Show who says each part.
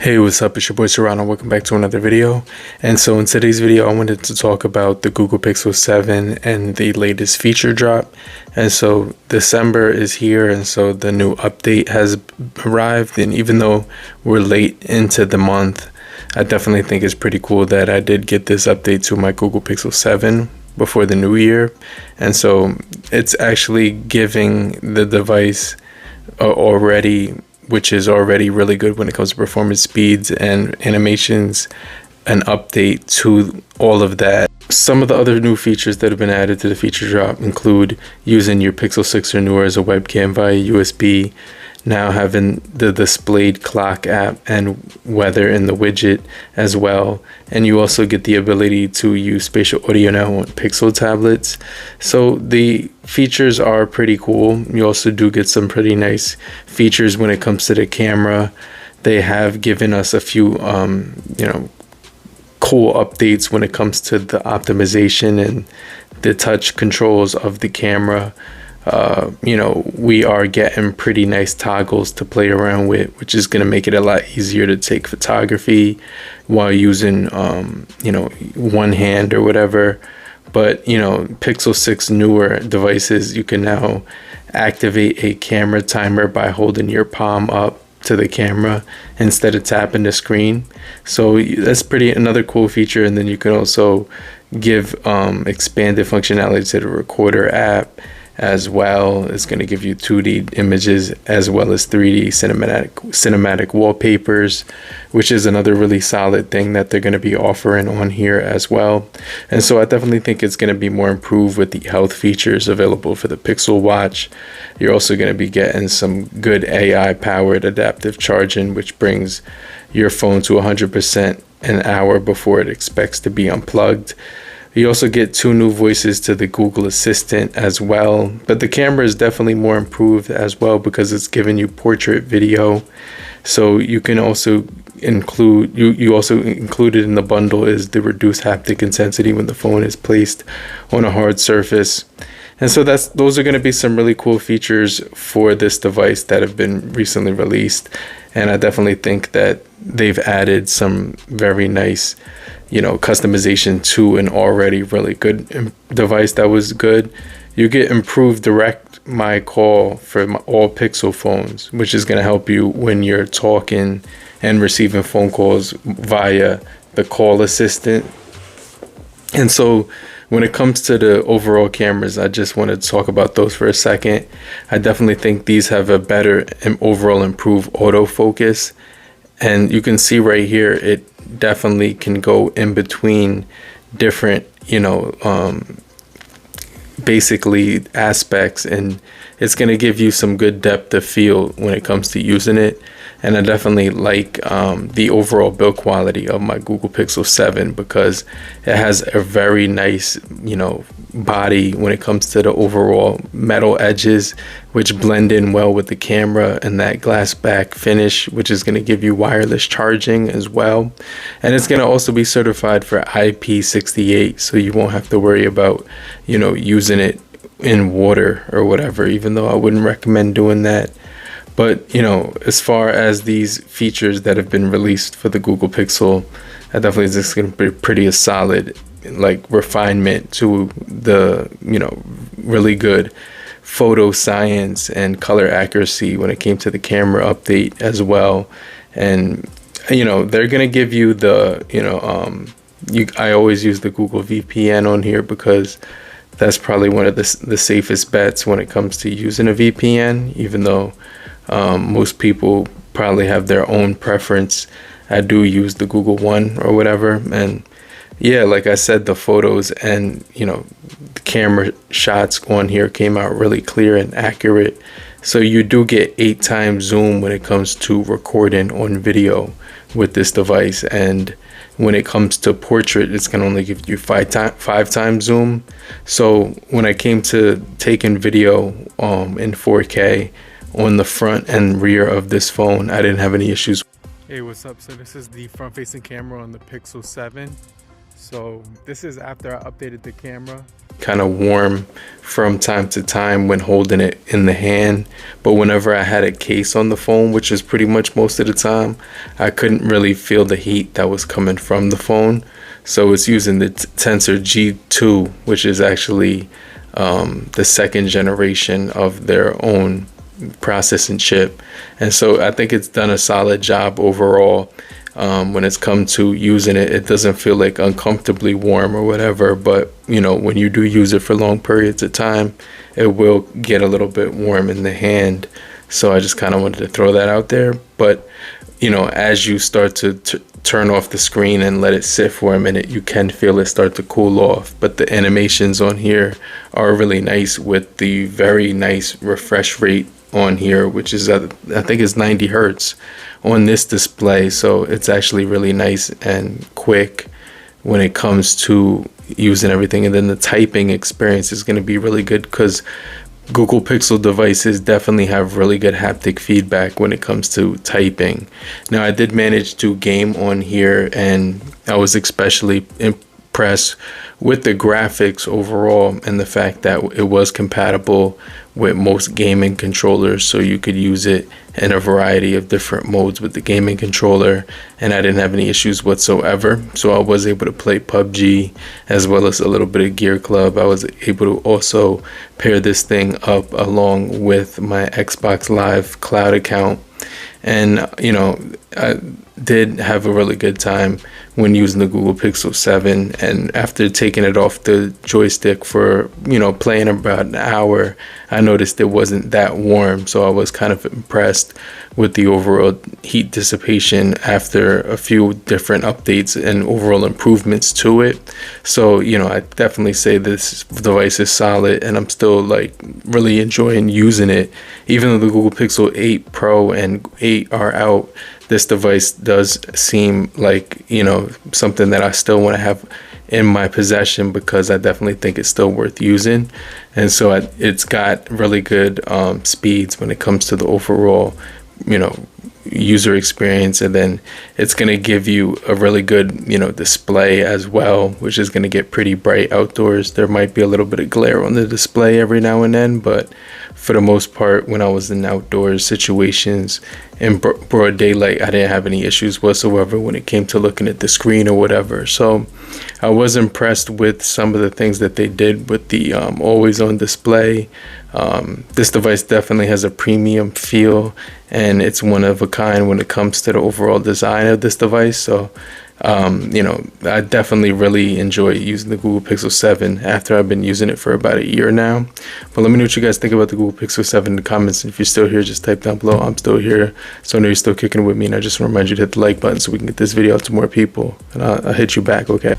Speaker 1: Hey, what's up? It's your boy Serrano. Welcome back to another video. And so in today's video, I wanted to talk about the Google Pixel 7 and the latest feature drop. And so December is here, and so the new update has arrived. And even though we're late into the month, I definitely think it's pretty cool that I did get this update to my Google Pixel 7 before the new year. And so it's actually giving the device which is already really good when it comes to performance, speeds, and animations, an update to all of that. Some of the other new features that have been added to the feature drop include using your Pixel 6 or newer as a webcam via USB, now having the displayed clock app and weather in the widget as well, and you also get the ability to use spatial audio now on Pixel tablets. So the features are pretty cool. You also do get some pretty nice features when it comes to the camera. They have given us a few cool updates when it comes to the optimization and the touch controls of the camera. We are getting pretty nice toggles to play around with, which is going to make it a lot easier to take photography while using, one hand or whatever. But, Pixel 6 newer devices, you can now activate a camera timer by holding your palm up to the camera instead of tapping the screen. So that's another cool feature. And then you can also give expanded functionality to the recorder app as well. It's going to give you 2D images as well as 3D cinematic wallpapers, which is another really solid thing that they're going to be offering on here as well. And so I definitely think it's going to be more improved with the health features available for the Pixel Watch. You're also going to be getting some good AI powered adaptive charging, which brings your phone to 100% an hour before it expects to be unplugged. You also get 2 new voices to the Google Assistant as well, but the camera is definitely more improved as well because it's giving you portrait video. So you can also include, you also included in the bundle is the reduced haptic intensity when the phone is placed on a hard surface. And so those are going to be some really cool features for this device that have been recently released. And I definitely think that they've added some very nice customization to an already really good device that was good. You get improved direct my call for all Pixel phones, which is going to help you when you're talking and receiving phone calls via the call assistant. And so when it comes to the overall cameras, I just wanted to talk about those for a second. I definitely think these have a better and overall improved autofocus. And you can see right here, it definitely can go in between different, basically aspects, and it's going to give you some good depth of field when it comes to using it. And I definitely like the overall build quality of my Google Pixel 7 because it has a very nice, body when it comes to the overall metal edges, which blend in well with the camera, and that glass back finish, which is going to give you wireless charging as well. And it's going to also be certified for IP68, so you won't have to worry about, using it in water or whatever, even though I wouldn't recommend doing that. But, as far as these features that have been released for the Google Pixel, I definitely think it's going to be pretty a solid, refinement to the, really good photo science and color accuracy when it came to the camera update as well. And, they're going to give you the, I always use the Google VPN on here because that's probably one of the safest bets when it comes to using a VPN, even though most people probably have their own preference. I do use the Google One or whatever. And yeah, like I said, the photos and, the camera shots on here came out really clear and accurate. So you do get 8 times zoom when it comes to recording on video with this device. And when it comes to portrait, it's going to only give you 5 times zoom. So when I came to taking video in 4K on the front and rear of this phone, I didn't have any issues. Hey, what's up? So this is the front facing camera on the Pixel 7. So this is after I updated the camera kind of warm from time to time when holding it in the hand, but whenever I had a case on the phone, which is pretty much most of the time, I couldn't really feel the heat that was coming from the phone. So it's using the Tensor G2, which is actually the second generation of their own processing chip, and so I think it's done a solid job overall. When it's come to using it, it doesn't feel like uncomfortably warm or whatever, but when you do use it for long periods of time, it will get a little bit warm in the hand. So I just kind of wanted to throw that out there. But as you start to turn off the screen and let it sit for a minute, you can feel it start to cool off. But the animations on here are really nice, with the very nice refresh rate on here, which is I think is 90 hertz on this display. So it's actually really nice and quick when it comes to using everything. And then the typing experience is going to be really good, because Google Pixel devices definitely have really good haptic feedback when it comes to typing. Now, I did manage to game on here, and I was especially impressed with the graphics overall, and the fact that it was compatible with most gaming controllers, so you could use it in a variety of different modes with the gaming controller, and I didn't have any issues whatsoever. So I was able to play PUBG as well as a little bit of Gear Club. I was able to also pair this thing up along with my Xbox Live Cloud account, and I did have a really good time when using the Google Pixel 7. And after taking it off the joystick for playing about an hour, I noticed it wasn't that warm, so I was kind of impressed with the overall heat dissipation after a few different updates and overall improvements to it. So I definitely say this device is solid, and I'm still really enjoying using it. Even though the Google Pixel 8 Pro and 8 are out, this device does seem like something that I still want to have in my possession, because I definitely think it's still worth using. And so it's got really good speeds when it comes to the overall user experience, and then it's going to give you a really good display as well, which is going to get pretty bright outdoors. There might be a little bit of glare on the display every now and then, but for the most part, when I was in outdoors situations in broad daylight, I didn't have any issues whatsoever when it came to looking at the screen or whatever. So I was impressed with some of the things that they did with the always on display. This device definitely has a premium feel, and it's one of a kind when it comes to the overall design of this device. So I definitely really enjoy using the Google Pixel 7 after I've been using it for about a year now. But let me know what you guys think about the Google Pixel 7 in the comments. And if you're still here, just type down below. I'm still here, so I know you're still kicking with me. And I just want to remind you to hit the like button so we can get this video out to more people. And I'll hit you back, okay?